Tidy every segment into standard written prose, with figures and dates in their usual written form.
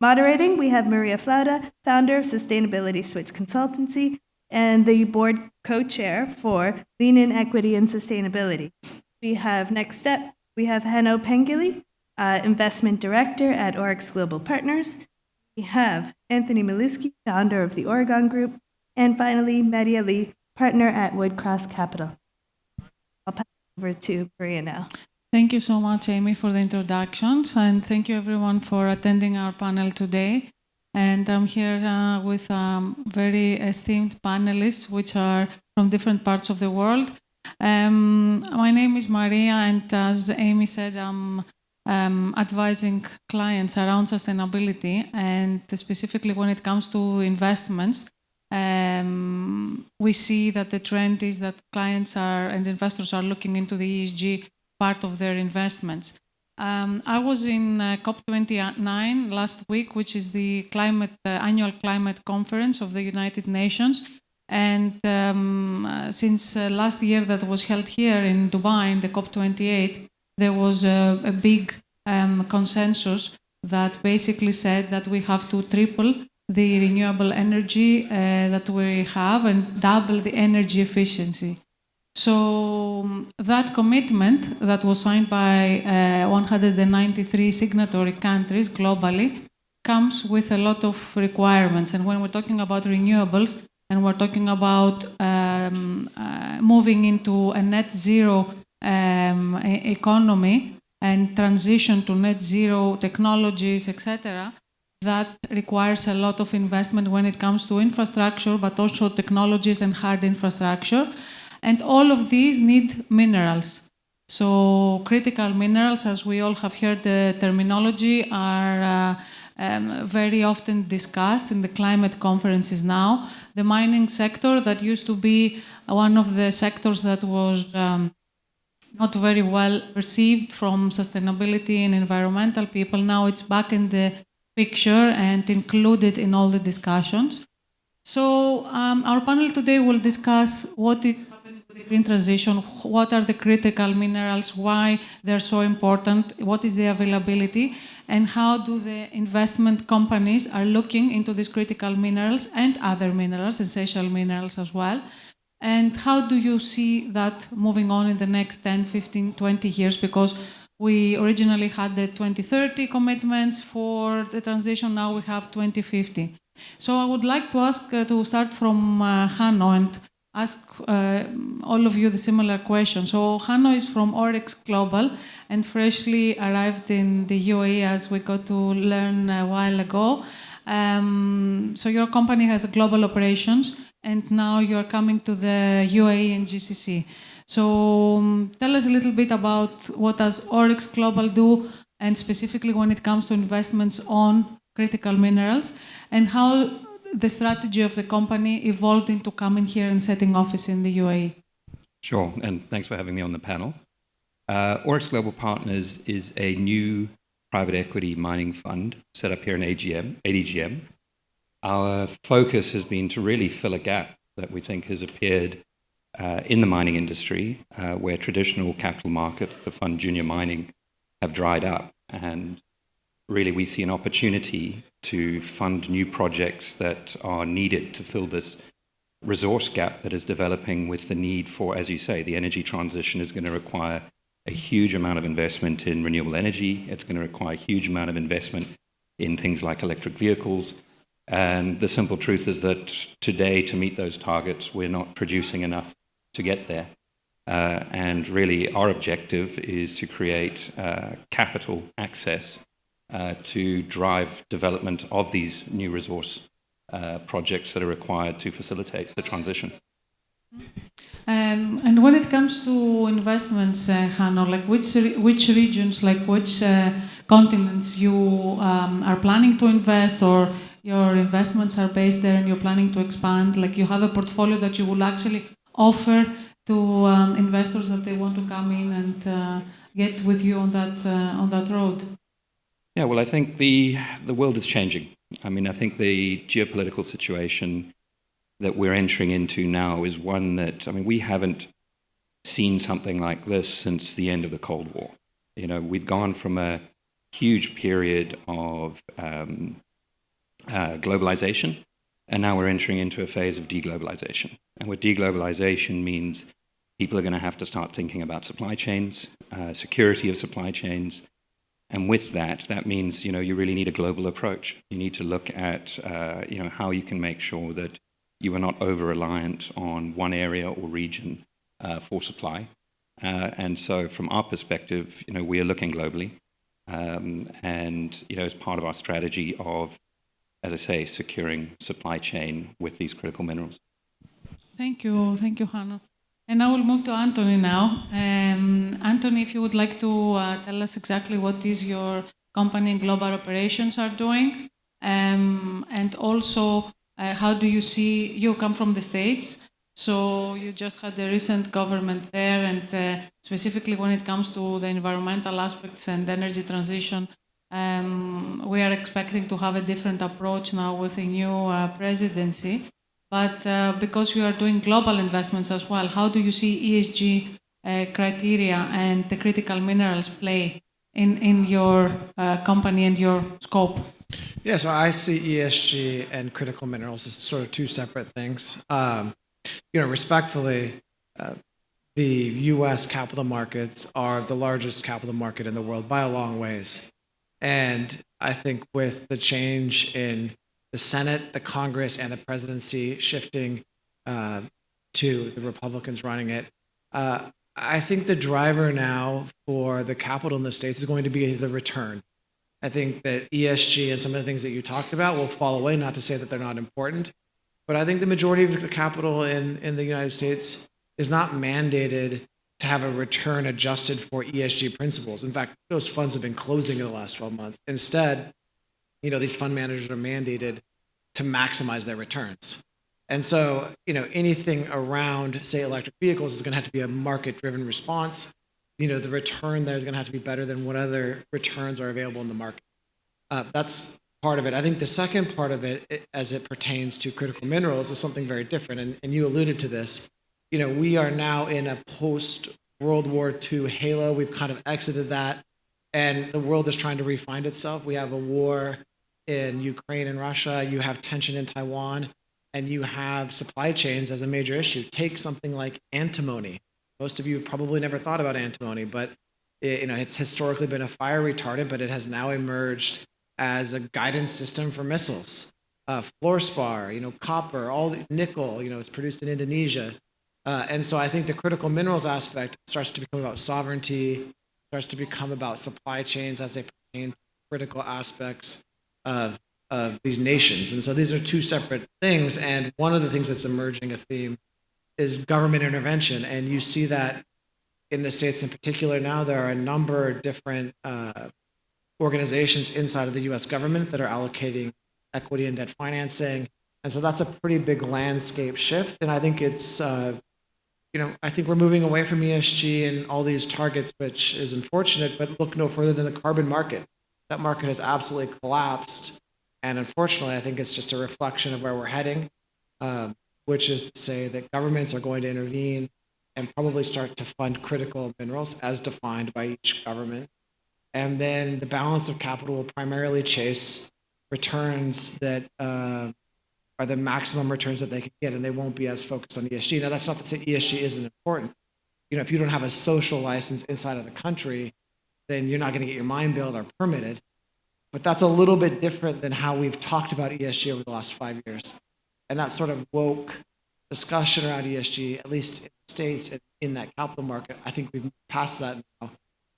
Moderating, we have Maria Flouda, founder of Sustainability Switch Consultancy and the board co-chair for Lean in Equity and Sustainability. We have next up, we have Hanno Pengilly, investment director at Oryx Global Partners. We have Anthony Milewski, founder of the Oregon Group, and finally Mehdi, partner at Woodcross Capital. I'll pass it over to Maria now. Thank you so much, Amy, for the introductions, and thank you everyone for attending our panel today. And I'm here with very esteemed panelists, which are from different parts of the world. My name is Maria, and as Amy said, I'm advising clients around sustainability, and specifically when it comes to investments. We see that the trend is that clients and investors are looking into the ESG part of their investments. I was in COP29 last week, which is the annual climate conference of the United Nations. And since last year that was held here in Dubai, in the COP28, there was a big consensus that basically said that we have to triple the renewable energy that we have and double the energy efficiency. So that commitment that was signed by 193 signatory countries globally comes with a lot of requirements. And when we're talking about renewables and we're talking about moving into a net zero economy and transition to net zero technologies, etc., that requires a lot of investment when it comes to infrastructure, but also technologies and hard infrastructure. And all of these need minerals. So critical minerals, as we all have heard the terminology, are very often discussed in the climate conferences now. The mining sector, that used to be one of the sectors that was not very well perceived from sustainability and environmental people, now it's back in the picture and included in all the discussions. So our panel today will discuss what is happening with the green transition, what are the critical minerals, why they're so important, what is the availability, and how do the investment companies are looking into these critical minerals and other minerals, essential minerals as well. And how do you see that moving on in the next 10, 15, 20 years? Because we originally had the 2030 commitments for the transition, now we have 2050. So I would like to ask to start from Hanno and ask all of you the similar question. So Hanno is from Oryx Global and freshly arrived in the UAE, as we got to learn a while ago. So your company has global operations and now you're coming to the UAE and GCC. So tell us a little bit about what does Oryx Global do, and specifically when it comes to investments on critical minerals, and how the strategy of the company evolved into coming here and setting office in the UAE. Sure, and thanks for having me on the panel. Oryx Global Partners is a new private equity mining fund set up here in ADGM. Our focus has been to really fill a gap that we think has appeared in the mining industry, where traditional capital markets to fund junior mining have dried up. And really we see an opportunity to fund new projects that are needed to fill this resource gap that is developing with the need for, as you say, the energy transition is going to require a huge amount of investment in renewable energy. It's going to require a huge amount of investment in things like electric vehicles. And the simple truth is that today, to meet those targets, we're not producing enough to get there. And really our objective is to create capital access to drive development of these new resource projects that are required to facilitate the transition. And when it comes to investments, Hanno, like which regions, like which continents you are planning to invest, or your investments are based there and you're planning to expand, like you have a portfolio that you will actually offer to investors that they want to come in and get with you on that road? Yeah, well, I think the world is changing. I mean, I think the geopolitical situation that we're entering into now is one that, I mean, we haven't seen something like this since the end of the Cold War. You know, we've gone from a huge period of globalization, and now we're entering into a phase of deglobalization. And what deglobalization means, people are going to have to start thinking about supply chains, security of supply chains, and with that, that means you really need a global approach. You need to look at how you can make sure that you are not over-reliant on one area or region for supply. And so from our perspective, we are looking globally. And as part of our strategy of, as I say, securing supply chain with these critical minerals. Thank you, Hanno. And I will move to Anthony now. Anthony, if you would like to tell us exactly what is your company and global operations are doing, and also how do you see, you come from the States, so you just had the recent government there, and specifically when it comes to the environmental aspects and energy transition, we are expecting to have a different approach now with a new presidency. But because you are doing global investments as well, how do you see ESG criteria and the critical minerals play in your company and your scope? Yeah, so I see ESG and critical minerals as sort of two separate things. Respectfully, the U.S. capital markets are the largest capital market in the world by a long ways. And I think with the change in the Senate, the Congress, and the presidency shifting to the Republicans running it, I think the driver now for the capital in the States is going to be the return. I think that ESG and some of the things that you talked about will fall away, not to say that they're not important, but I think the majority of the capital in the United States is not mandated to have a return adjusted for ESG principles. In fact, those funds have been closing in the last 12 months. Instead, these fund managers are mandated to maximize their returns. And so, anything around, say, electric vehicles is going to have to be a market-driven response. The return there is going to have to be better than what other returns are available in the market. That's part of it. I think the second part of it, as it pertains to critical minerals, is something very different. And you alluded to this. We are now in a post-World War II halo. We've kind of exited that. And the world is trying to refine itself. We have a war in Ukraine and Russia. You have tension in Taiwan. And you have supply chains as a major issue. Take something like antimony. Most of you have probably never thought about antimony, but it's historically been a fire retardant, but it has now emerged as a guidance system for missiles. Fluorspar, copper, all the nickel, it's produced in Indonesia. And so I think the critical minerals aspect starts to become about sovereignty, starts to become about supply chains as they pertain to critical aspects of these nations. And so these are two separate things. And one of the things that's emerging a theme is government intervention. And you see that in the States in particular now, there are a number of different organizations inside of the US government that are allocating equity and debt financing. And so that's a pretty big landscape shift. And I think it's, I think we're moving away from ESG and all these targets, which is unfortunate, but look no further than the carbon market. That market has absolutely collapsed. And unfortunately, I think it's just a reflection of where we're heading, which is to say that governments are going to intervene and probably start to fund critical minerals as defined by each government. And then the balance of capital will primarily chase returns that are the maximum returns that they can get, and they won't be as focused on ESG. Now, that's not to say ESG isn't important. If you don't have a social license inside of the country, then you're not going to get your mine built or permitted. But that's a little bit different than how we've talked about ESG over the last 5 years. And that sort of woke discussion around ESG, at least in the States and in that capital market, I think we've passed that now.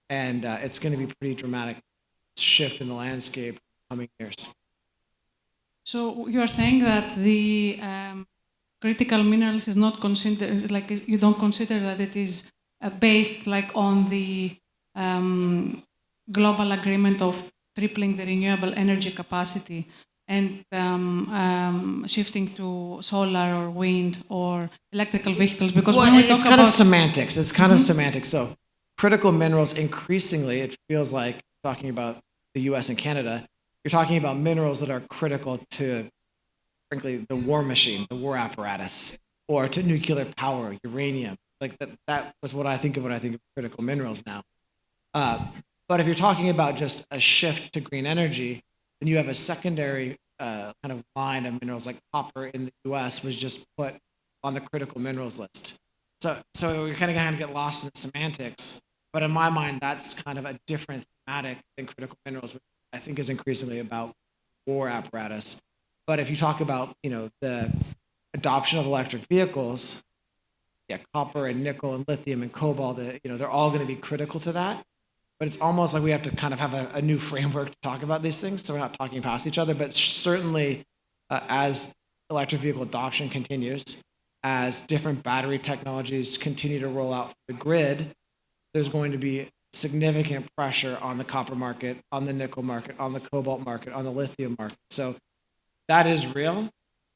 And it's going to be a pretty dramatic shift in the landscape in the coming years. So you are saying that the critical minerals is not considered, like you don't consider that it is based on the global agreement of tripling the renewable energy capacity and shifting to solar or wind or electrical vehicles, because when we talk it's kind of semantics. It's kind of semantics. So critical minerals, increasingly, it feels like talking about the US and Canada, you're talking about minerals that are critical to, frankly, the war machine, the war apparatus, or to nuclear power, uranium. Like that was what I think of when I think of critical minerals now. But if you're talking about just a shift to green energy, then you have a secondary kind of line of minerals like copper in the U.S. was just put on the critical minerals list. So we kind of get lost in the semantics. But in my mind, that's kind of a different thematic than critical minerals, which I think is increasingly about war apparatus. But if you talk about, the adoption of electric vehicles, yeah, copper and nickel and lithium and cobalt, they're all going to be critical to that. But it's almost like we have to kind of have a new framework to talk about these things, so we're not talking past each other. But certainly, as electric vehicle adoption continues, as different battery technologies continue to roll out for the grid, there's going to be significant pressure on the copper market, on the nickel market, on the cobalt market, on the lithium market. So that is real.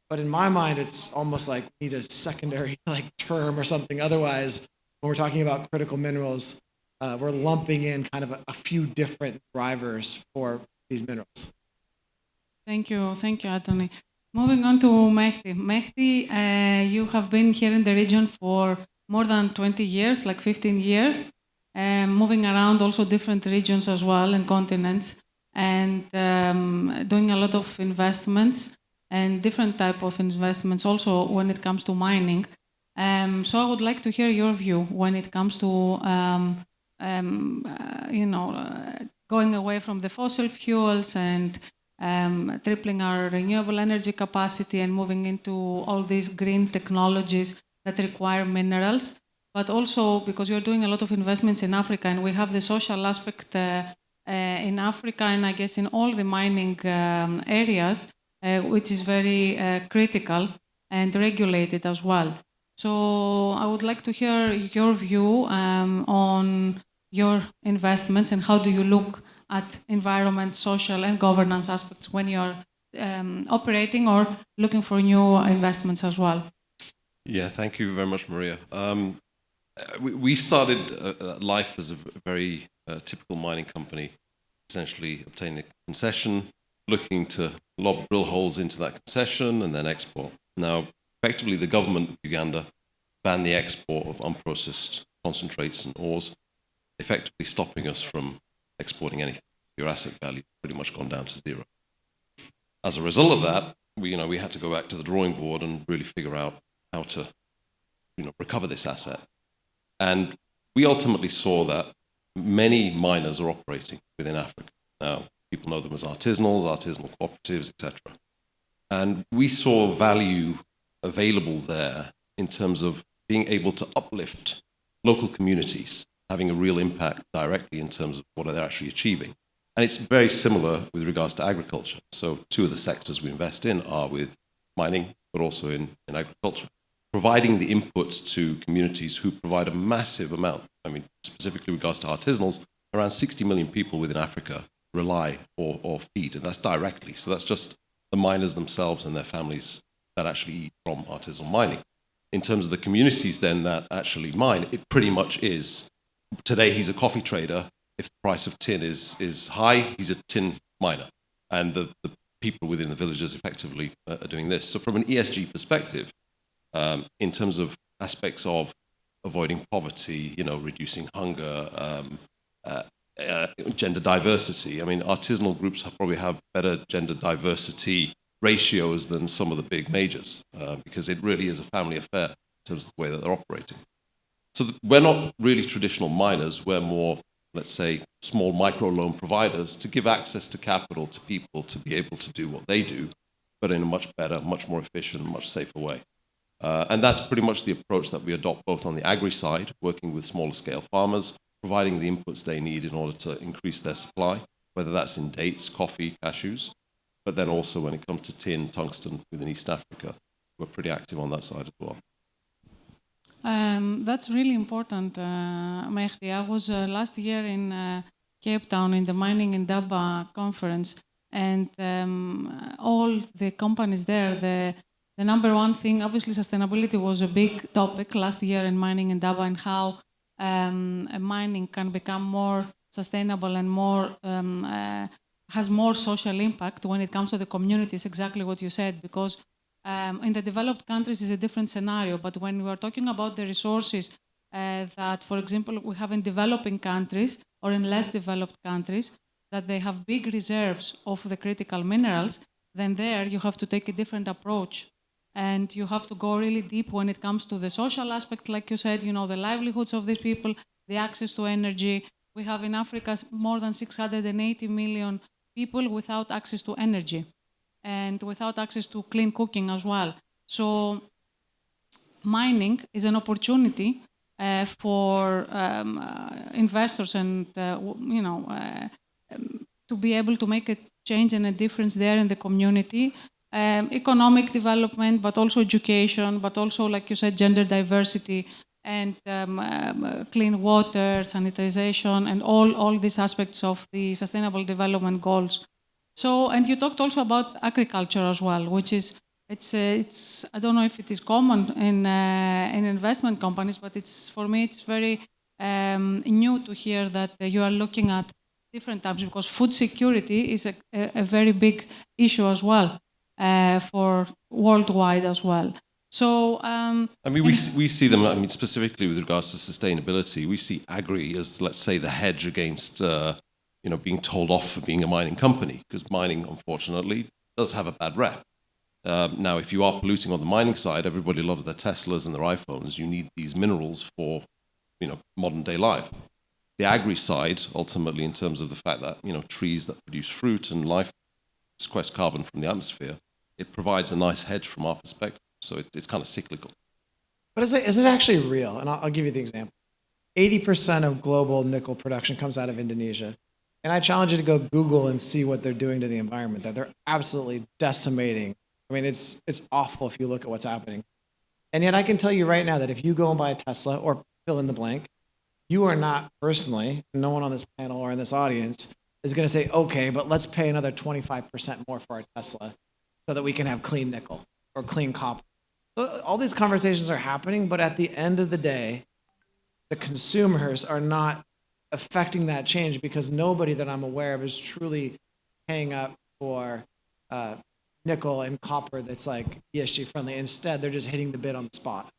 But in my mind, it's almost like we need a secondary term or something. Otherwise, when we're talking about critical minerals, we're lumping in kind of a few different drivers for these minerals. Thank you, Anthony. Moving on to Mehdi. Mehdi, you have been here in the region for more than 20 years, like 15 years, moving around also different regions as well and continents, and doing a lot of investments and different type of investments also when it comes to mining. So I would like to hear your view when it comes to going away from the fossil fuels and tripling our renewable energy capacity and moving into all these green technologies that require minerals, but also because you're doing a lot of investments in Africa, and we have the social aspect in Africa, and I guess in all the mining areas, which is very critical and regulated as well. So I would like to hear your view on your investments and how do you look at environment, social, and governance aspects when you're operating or looking for new investments as well. Yeah, thank you very much, Maria. We started life as a very typical mining company, essentially obtaining a concession, looking to lob drill holes into that concession and then export. Now, effectively, the government of Uganda banned the export of unprocessed concentrates and ores, effectively stopping us from exporting anything. Your asset value pretty much gone down to zero. As a result of that, we had to go back to the drawing board and really figure out how to recover this asset. And we ultimately saw that many miners are operating within Africa. Now, people know them as artisanal cooperatives, etc. And we saw value available there in terms of being able to uplift local communities, having a real impact directly in terms of what they're actually achieving. And it's very similar with regards to agriculture. So two of the sectors we invest in are with mining, but also in agriculture, providing the inputs to communities who provide a massive amount. I mean, specifically with regards to artisanals, around 60 million people within Africa rely or feed, and that's directly. So that's just the miners themselves and their families that actually eat from artisanal mining. In terms of the communities then that actually mine, it pretty much is, today he's a coffee trader. If the price of tin is high, he's a tin miner. And the people within the villages effectively are doing this. So from an ESG perspective, in terms of aspects of avoiding poverty, reducing hunger, gender diversity, I mean, artisanal groups probably have better gender diversity ratios than some of the big majors, because it really is a family affair in terms of the way that they're operating. So we're not really traditional miners, we're more, let's say, small micro loan providers to give access to capital to people to be able to do what they do, but in a much better, much more efficient, much safer way. And that's pretty much the approach that we adopt both on the agri side, working with smaller scale farmers, providing the inputs they need in order to increase their supply, whether that's in dates, coffee, cashews, but then also when it comes to tin, tungsten within East Africa, we're pretty active on that side as well. That's really important, Mehdi. I was last year in Cape Town in the Mining in Daba conference, and all the companies there, the number one thing, obviously sustainability was a big topic last year in Mining in Daba, and how mining can become more sustainable and more has more social impact when it comes to the communities, exactly what you said, because in the developed countries is a different scenario, but when we are talking about the resources that, for example, we have in developing countries or in less developed countries, that they have big reserves of the critical minerals, then there you have to take a different approach. And you have to go really deep when it comes to the social aspect, like you said, the livelihoods of these people, the access to energy. We have in Africa more than 680 million people without access to energy and without access to clean cooking as well. So mining is an opportunity for investors and, to be able to make a change and a difference there in the community. Economic development, but also education, but also, like you said, gender diversity and clean water, sanitization, and all these aspects of the Sustainable Development Goals. So, and you talked also about agriculture as well, which is, it's I don't know if it is common in investment companies, but for me, it's very new to hear that you are looking at different types, because food security is a very big issue as well. For worldwide as well. So, we see them, specifically with regards to sustainability, we see agri as, let's say, the hedge against, being told off for being a mining company, because mining, unfortunately, does have a bad rep. Now, if you are polluting on the mining side, everybody loves their Teslas and their iPhones. You need these minerals for, modern day life. The agri side, ultimately, in terms of the fact that, trees that produce fruit and life sequester carbon from the atmosphere, it provides a nice hedge from our perspective. So it's kind of cyclical. But is it actually real? And I'll give you the example. 80% of global nickel production comes out of Indonesia. And I challenge you to go Google and see what they're doing to the environment there. They're absolutely decimating. It's awful if you look at what's happening. And yet I can tell you right now that if you go and buy a Tesla or fill in the blank, you are not personally, no one on this panel or in this audience is going to say, okay, but let's pay another 25% more for our Tesla so that we can have clean nickel or clean copper. All these conversations are happening, but at the end of the day, the consumers are not affecting that change, because nobody that I'm aware of is truly paying up for nickel and copper that's like ESG friendly. Instead, they're just hitting the bid on the spot.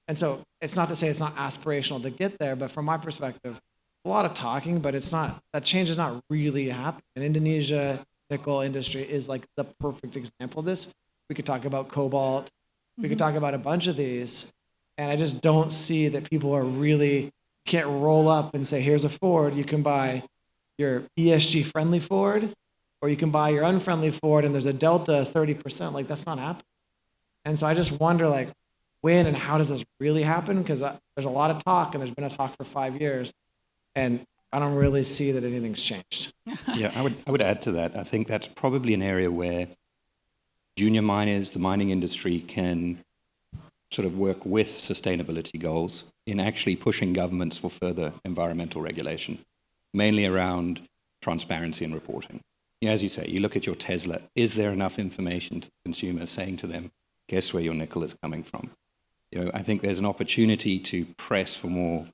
And so it's not to say it's not aspirational to get there, but from my perspective, a lot of talking, but that change is not really happening. In Indonesia, nickel industry is like the perfect example of this. We could talk about cobalt. We could talk about a bunch of these. And I just don't see that people are really, can't roll up and say, here's a Ford. You can buy your ESG friendly Ford, or you can buy your unfriendly Ford and there's a delta 30%. Like, that's not happening. And so I just wonder, like, when and how does this really happen? Because there's a lot of talk, and there's been a talk for 5 years. And I don't really see that anything's changed. Yeah, I would add to that. I think that's probably an area where junior miners, the mining industry, can sort of work with sustainability goals in actually pushing governments for further environmental regulation, mainly around transparency and reporting. As you say, you look at your Tesla, is there enough information to consumers saying to them, guess where your nickel is coming from? I think there's an opportunity to press for more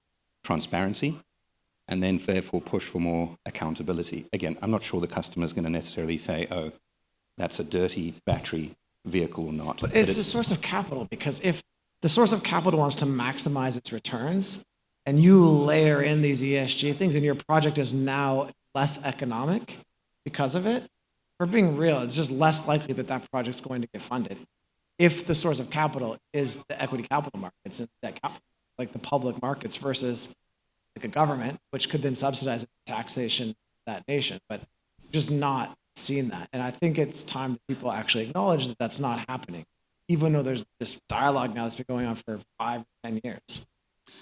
transparency, and then therefore push for more accountability. Again, I'm not sure the customer is going to necessarily say, oh, that's a dirty battery vehicle or not. But it's a source of capital, because if the source of capital wants to maximize its returns, and you layer in these ESG things, and your project is now less economic because of it, for being real, it's just less likely that that project's going to get funded. If the source of capital is the equity capital markets and that capital, like the public markets versus like a government, which could then subsidize the taxation of that nation, but just not seeing that. And I think it's time that people actually acknowledge that that's not happening, even though there's this dialogue now that's been going on for 5 or 10 years.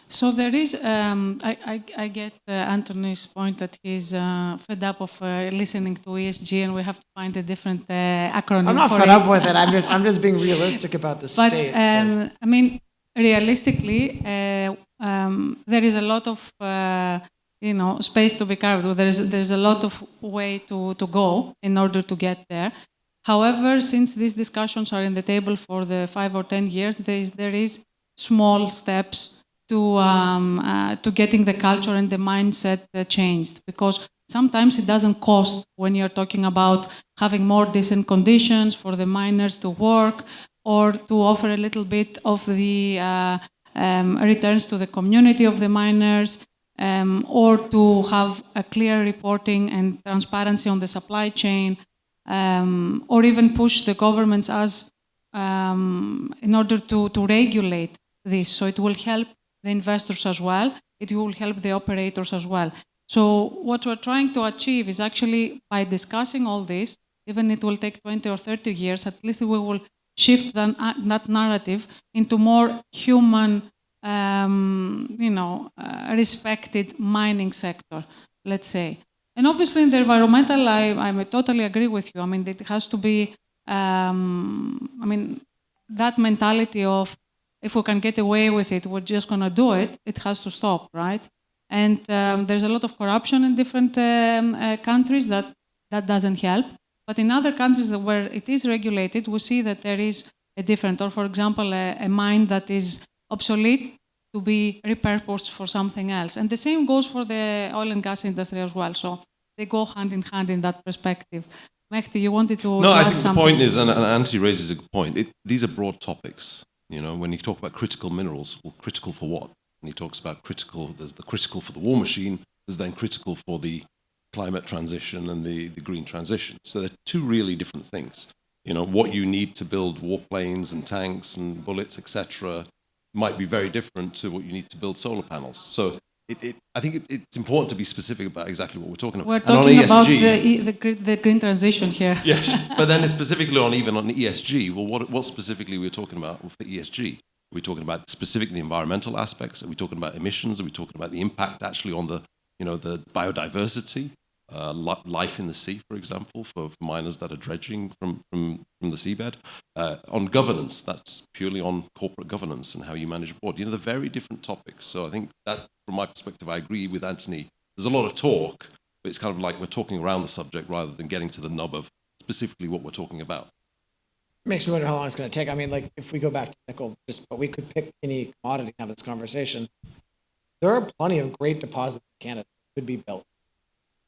So there is, I get Anthony's point that he's fed up of listening to ESG, and we have to find a different acronym. I'm not for fed it. up with it. I'm just being realistic about the state. But realistically, there is a lot of space to be carved. There's a lot of way to go in order to get there. However, since these discussions are in the table for the 5 or 10 years, there is small steps to getting the culture and the mindset changed, because sometimes it doesn't cost when you're talking about having more decent conditions for the miners to work, or to offer a little bit of the returns to the community of the miners, or to have a clear reporting and transparency on the supply chain. or even push the governments as in order to regulate this. So it will help the investors as well. It will help the operators as well. So what we're trying to achieve is actually by discussing all this, even it will take 20 or 30 years, at least we will shift that narrative into more human, respected mining sector, let's say. And obviously in the environmental, I totally agree with you. I mean, it has to be, that mentality of if we can get away with it, we're just going to do it, it has to stop, right? And there's a lot of corruption in different countries that doesn't help. But in other countries where it is regulated, we see that there is a different, or for example, a mine that is obsolete to be repurposed for something else. And the same goes for the oil and gas industry as well. So they go hand in hand in that perspective. Mehdi, you wanted to No, I add think something? the point is, and Antti raises a good point, these are broad topics. When you talk about critical minerals, well, critical for what? And he talks about there's the critical for the war machine, there's then critical for the climate transition and the green transition. So they're two really different things. What you need to build warplanes and tanks and bullets, etc., might be very different to what you need to build solar panels. So I think it's important to be specific about exactly what we're talking about. We're talking about ESG, the green transition here. Yes, but then specifically on ESG, well, what specifically we're talking about for ESG? Are we talking about specifically the environmental aspects? Are we talking about emissions? Are we talking about the impact actually on the biodiversity? Life in the sea, for example, for miners that are dredging from the seabed. On governance, that's purely on corporate governance and how you manage a board. They're very different topics. So I think that, from my perspective, I agree with Anthony. There's a lot of talk, but it's kind of like we're talking around the subject rather than getting to the nub of specifically what we're talking about. Makes me wonder how long it's going to take. I mean, like if we go back to nickel, but we could pick any commodity and have this conversation. There are plenty of great deposits in Canada that could be built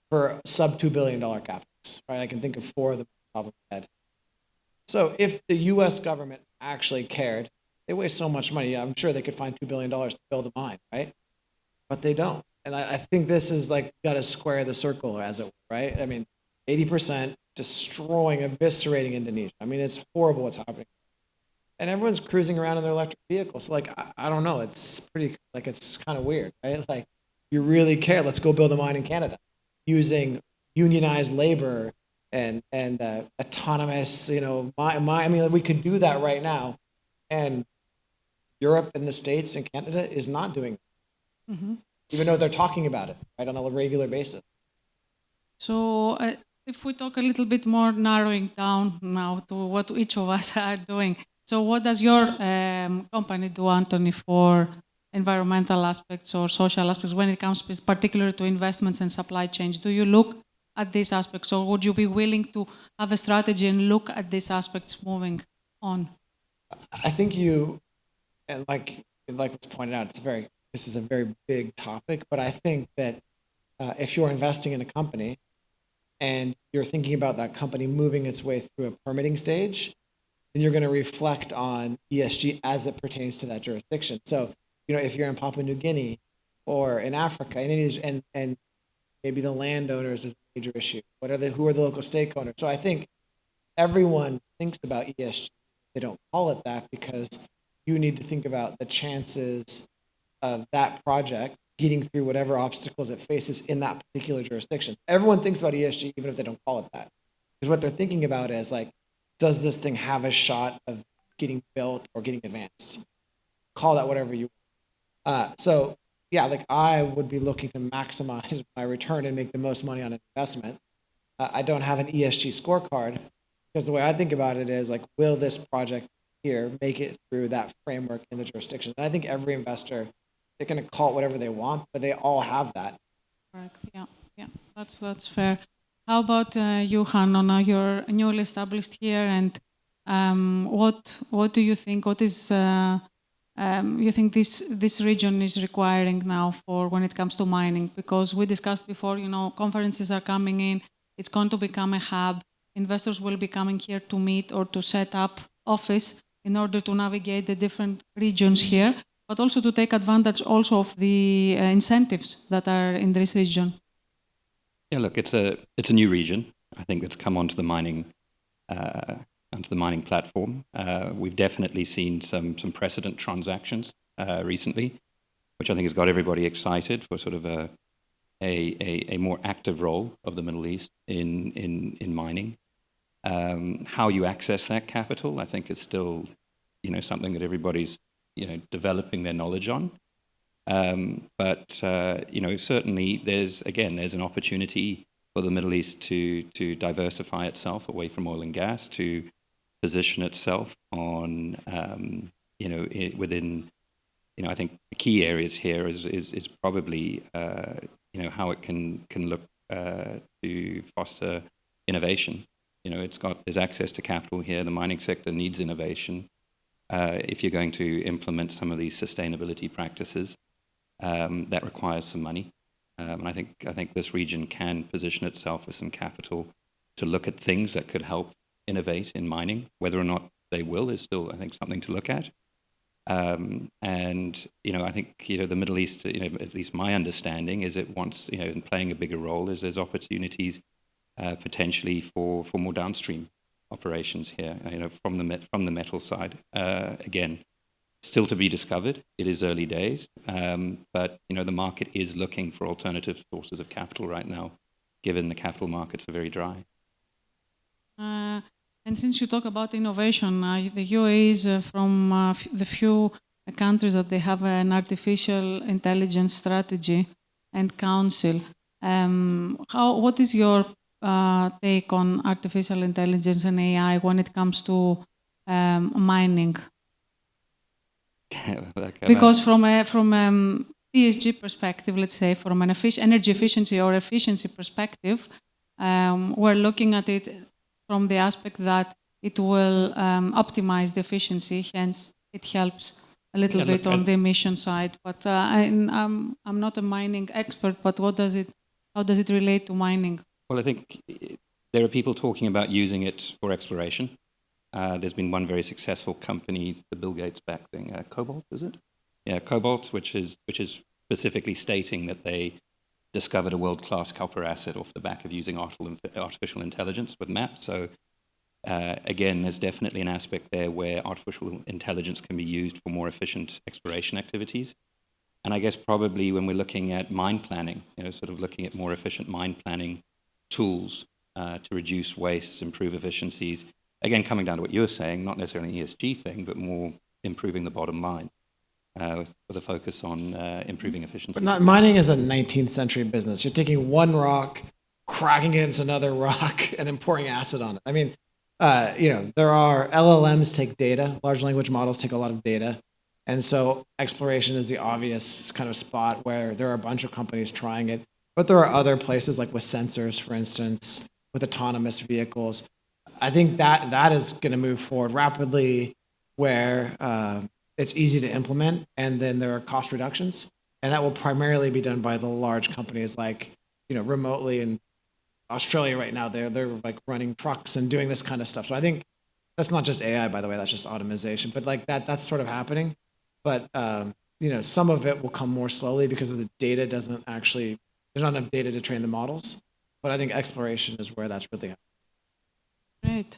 for sub $2 billion capex, right? I can think of 4 of them off the top of my head. So if the U.S. government actually cared, they waste so much money. I'm sure they could find $2 billion to build a mine, right? But they don't. And I think this is like got to square the circle, as it were, right? I mean, 80% destroying, eviscerating Indonesia. I mean, it's horrible what's happening. And everyone's cruising around in their electric vehicles. So like, I don't know. It's pretty, like, it's kind of weird, right? Like, you really care. Let's go build a mine in Canada using unionized labor and autonomous, I mean, we could do that right now. And Europe and the States and Canada is not doing it, even though they're talking about it, right, on a regular basis. So if we talk a little bit more narrowing down now to what each of us are doing. So what does your company do, Anthony, for environmental aspects or social aspects when it comes particularly to investments and supply chains? Do you look at these aspects, or would you be willing to have a strategy and look at these aspects moving on? I think and like was pointed out, this is a very big topic, but I think that if you're investing in a company and you're thinking about that company moving its way through a permitting stage, then you're going to reflect on ESG as it pertains to that jurisdiction. So, if you're in Papua New Guinea or in Africa, and maybe the landowners is a major issue. Who are the local stakeholders? So I think everyone thinks about ESG. They don't call it that because you need to think about the chances of that project getting through whatever obstacles it faces in that particular jurisdiction. Everyone thinks about ESG even if they don't call it that. Because what they're thinking about is like, does this thing have a shot of getting built or getting advanced? Call that whatever you want. So yeah, like I would be looking to maximize my return and make the most money on an investment. I don't have an ESG scorecard because the way I think about it is like, will this project here make it through that framework in the jurisdiction? And I think every investor, they're going to call it whatever they want, but they all have that. Correct. Yeah, that's fair. How about you, Hanno? Now you're newly established here, and what do you think? What is you think this region is requiring now for when it comes to mining? Because we discussed before, conferences are coming in. It's going to become a hub. Investors will be coming here to meet or to set up office in order to navigate the different regions here, but also to take advantage also of the incentives that are in this region. Yeah, look, it's a new region. I think, that's come onto the mining platform. We've definitely seen some precedent transactions recently, which I think has got everybody excited for sort of a more active role of the Middle East in mining. How you access that capital, I think, is still, something that everybody's, developing their knowledge on. But certainly there's an opportunity for the Middle East to diversify itself away from oil and gas, to position itself on, within, I think the key areas here is probably, how it can look to foster innovation. There's access to capital here. The mining sector needs innovation. If you're going to implement some of these sustainability practices, that requires some money. And I think this region can position itself with some capital to look at things that could help innovate in mining. Whether or not they will is still, I think, something to look at. And I think the Middle East, at least my understanding is it wants, in playing a bigger role, is there's opportunities potentially for more downstream operations here, from the metal side. Again, still to be discovered. It is early days, but the market is looking for alternative sources of capital right now, given the capital markets are very dry. And since you talk about innovation, the UAE is from the few countries that they have an artificial intelligence strategy and council. What is your take on artificial intelligence and AI when it comes to mining? Because from ESG perspective, let's say from an energy efficiency or efficiency perspective, we're looking at it from the aspect that it will optimize the efficiency, hence it helps a little bit on the emission side. But I'm not a mining expert, but how does it relate to mining? Well, I think there are people talking about using it for exploration. There's been one very successful company, the Bill Gates backed thing, Cobalt, is it? Yeah, Cobalt, which is specifically stating that they discovered a world-class copper asset off the back of using artificial intelligence with maps. So again, there's definitely an aspect there where artificial intelligence can be used for more efficient exploration activities. And I guess probably when we're looking at mine planning, sort of looking at more efficient mine planning tools to reduce wastes, improve efficiencies. Again, coming down to what you were saying, not necessarily an ESG thing, but more improving the bottom line with a focus on improving efficiency. But mining is a 19th century business. You're taking one rock, cracking it into another rock, and then pouring acid on it. I mean, there are LLMs take data, large language models take a lot of data. And so exploration is the obvious kind of spot where there are a bunch of companies trying it. But there are other places like with sensors, for instance, with autonomous vehicles. I think that is going to move forward rapidly where it's easy to implement and then there are cost reductions. And that will primarily be done by the large companies like, remotely in Australia right now, they're like running trucks and doing this kind of stuff. So I think that's not just AI, by the way, that's just automation. But like that's sort of happening. But, some of it will come more slowly because of the data there's not enough data to train the models. But I think exploration is where that's really happening. Great.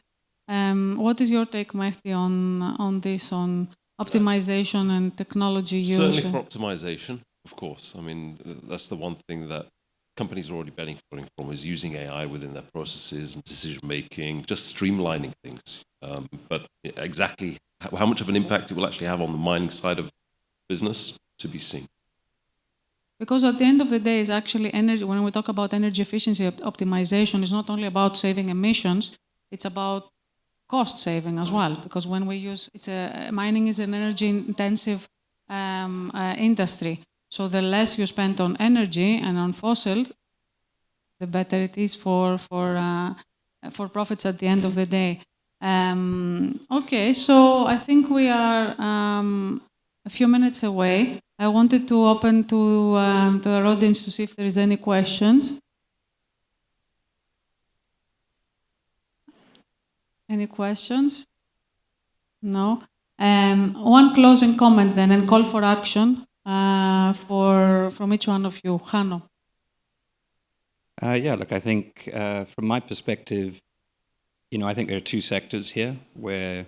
What is your take, Mehdi, on this, on optimization and technology use? Certainly for optimization, of course. I mean, that's the one thing that companies are already benefiting from is using AI within their processes and decision making, just streamlining things. But exactly how much of an impact it will actually have on the mining side of business to be seen. Because at the end of the day, it's actually energy. When we talk about energy efficiency optimization, it's not only about saving emissions, it's about cost saving as well. Because when we use, mining is an energy intensive industry. So the less you spend on energy and on fossil, the better it is for profits at the end of the day. Okay, so I think we are a few minutes away. I wanted to open to our audience to see if there is any questions. Any questions? No? One closing comment then and call for action from each one of you. Hanno. Yeah, look, I think from my perspective, I think there are two sectors here where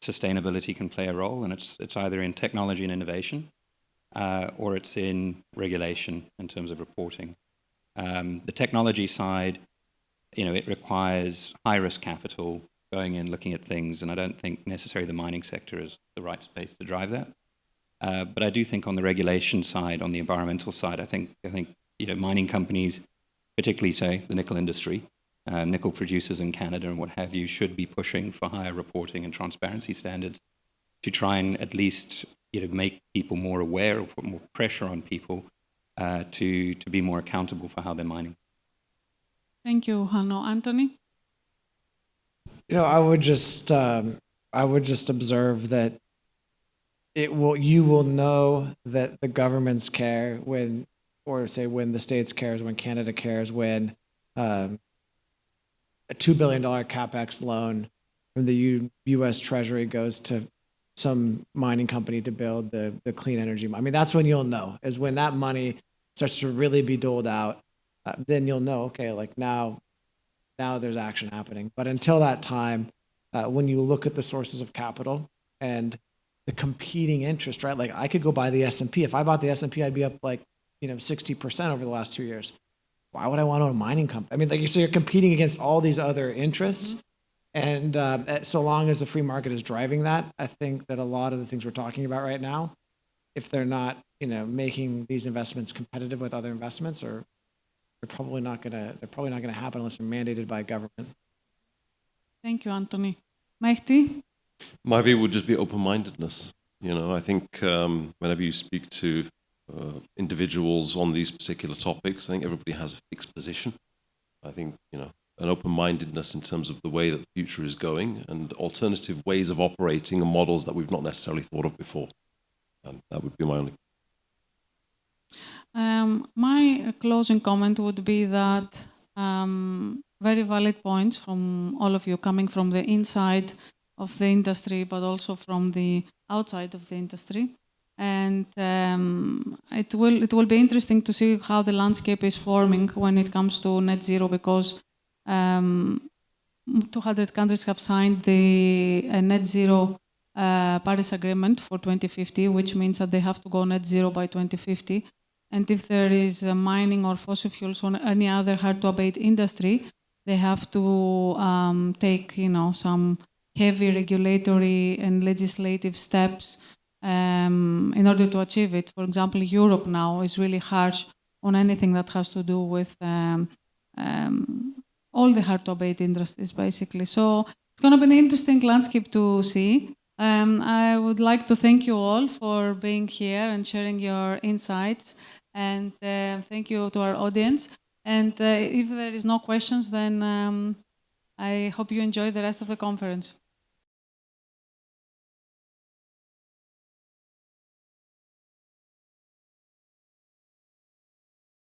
sustainability can play a role, and it's either in technology and innovation, or it's in regulation in terms of reporting. The technology side, it requires high-risk capital going in, looking at things, and I don't think necessarily the mining sector is the right space to drive that. But I do think on the regulation side, on the environmental side, I think mining companies, particularly say the nickel industry, nickel producers in Canada and what have you, should be pushing for higher reporting and transparency standards to try and at least make people more aware or put more pressure on people to be more accountable for how they're mining. Thank you, Hanno. Anthony? I would just observe that you will know that the governments care when the states cares, when Canada cares, when a $2 billion CapEx loan from the U.S. Treasury goes to some mining company to build the clean energy. I mean, that's when you'll know, is when that money starts to really be doled out. Then you'll know, okay, like now there's action happening. But until that time, when you look at the sources of capital and the competing interest, right? Like I could go buy the S&P. If I bought the S&P, I'd be up 60% over the last 2 years. Why would I want to own a mining company? I mean, so you're competing against all these other interests. And so long as the free market is driving that, I think that a lot of the things we're talking about right now, if they're not, making these investments competitive with other investments, they're probably not gonna happen unless they're mandated by government. Thank you, Anthony. Mehdi? My view would just be open-mindedness. I think whenever you speak to individuals on these particular topics, I think everybody has a fixed position. I think, an open-mindedness in terms of the way that the future is going and alternative ways of operating and models that we've not necessarily thought of before. That would be my only. My closing comment would be that very valid points from all of you coming from the inside of the industry, but also from the outside of the industry. And it will be interesting to see how the landscape is forming when it comes to net zero, because 200 countries have signed the net zero Paris Agreement for 2050, which means that they have to go net zero by 2050. And if there is mining or fossil fuels or any other hard-to-abate industry, they have to take, some heavy regulatory and legislative steps in order to achieve it. For example, Europe now is really harsh on anything that has to do with all the hard-to-abate industries, basically. So it's going to be an interesting landscape to see. I would like to thank you all for being here and sharing your insights. And thank you to our audience. And if there is no questions, then I hope you enjoy the rest of the conference.